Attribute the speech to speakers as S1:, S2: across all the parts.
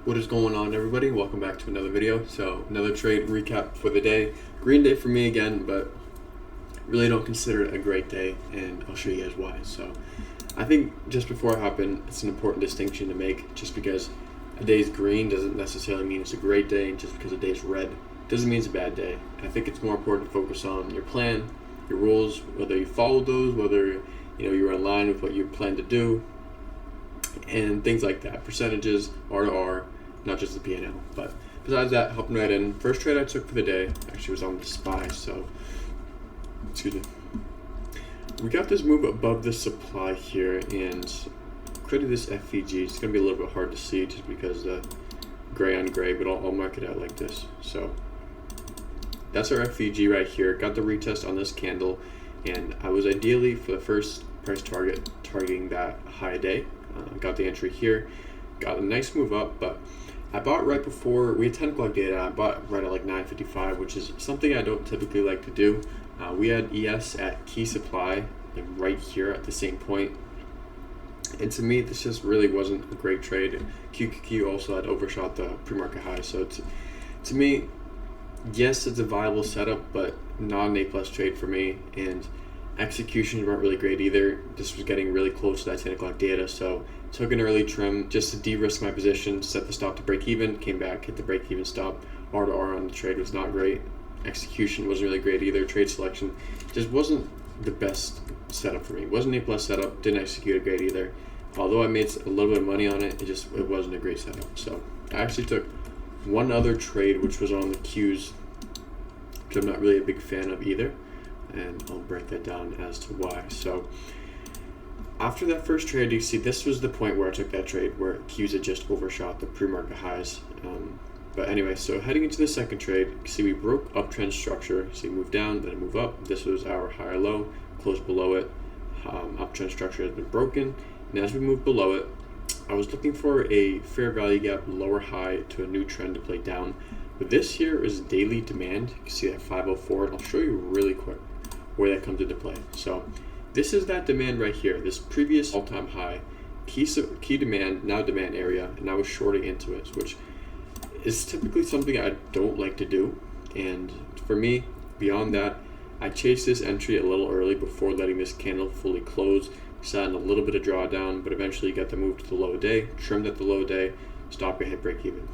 S1: What is going on, everybody? Welcome back to another video. So another trade recap for the day. Green day for me again, but really don't consider it a great day, and I'll show you guys why. So I think just before I hop in, it's an important distinction to make. Just because a day is green doesn't necessarily mean it's a great day, and just because a day is red doesn't mean it's a bad day. I think it's more important to focus on your plan, your rules, whether you followed those, whether you're in line with what you plan to do, and things like that. Percentages, R to R, not just the P&L. But besides that, hopping right in. First trade I took for the day actually was on the SPY. So, excuse me. We got this move above the supply here, and credit this FVG. It's going to be a little bit hard to see just because the gray on gray, but I'll mark it out like this. So that's our FVG right here. Got the retest on this candle, and I was ideally for the first price target targeting that high day. Got the entry here. Got a nice move up, but I bought right before we had 10 o'clock data. I bought right at like 9:55, which is something I don't typically like to do. We had ES at key supply, like right here at the same point, and to me this just really wasn't a great trade. QQQ also had overshot the pre-market high, so to me, yes, it's a viable setup, but not an A+ trade for me. And executions weren't really great either. This was getting really close to that 10 o'clock data, so took an early trim just to de-risk my position, set the stop to break even, came back, hit the break even stop. R to R on the trade was not great. Execution wasn't really great either. Trade selection just wasn't the best setup for me. It wasn't an A+ setup, didn't execute it great either. Although I made a little bit of money on it, it wasn't a great setup. So I actually took one other trade, which was on the Qs, which I'm not really a big fan of either, and I'll break that down as to why. So after that first trade, you see this was the point where I took that trade where Qs had just overshot the pre-market highs. But anyway, so heading into the second trade, you see we broke uptrend structure. So we moved down, then it moved up. This was our higher low, closed below it. Uptrend structure has been broken, and as we move below it, I was looking for a fair value gap lower high to a new trend to play down. But this here is daily demand. You can see that 504, and I'll show you really quick where that comes into play. So this is that demand right here, this previous all-time high, key demand, now demand area, and I was shorting into it, which is typically something I don't like to do. And for me, beyond that, I chased this entry a little early before letting this candle fully close. Sat in a little bit of drawdown, but eventually got the move to the low day, trimmed at the low day, stop and hit break even.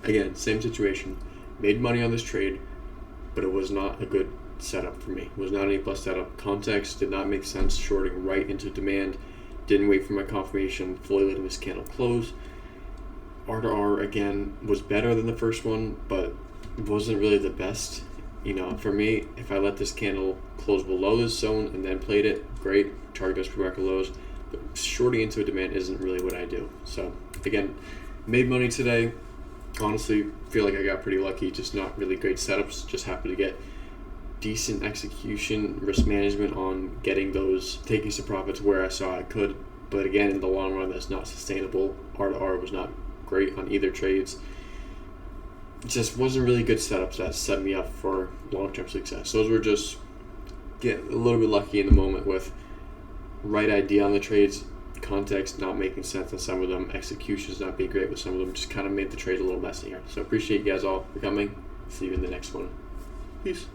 S1: Again, same situation. Made money on this trade, but it was not a good setup for me. It was not an A+ setup. Context did not make sense. Shorting right into demand. Didn't wait for my confirmation. Fully letting this candle close. R to R again was better than the first one, but wasn't really the best. For me, if I let this candle close below this zone and then played it, great. Target those pre-market lows. But shorting into a demand isn't really what I do. So again, made money today. Honestly, feel like I got pretty lucky. Just not really great setups. Just happened to get decent execution, risk management on getting those, taking some profits where I saw I could. But again, in the long run, that's not sustainable. R to R was not great on either trades. It just wasn't really good setups that set me up for long-term success. Those were just get a little bit lucky in the moment with right idea on the trades, context not making sense on some of them, executions not being great with some of them, just kind of made the trade a little messier. So appreciate you guys all for coming. See you in the next one. Peace.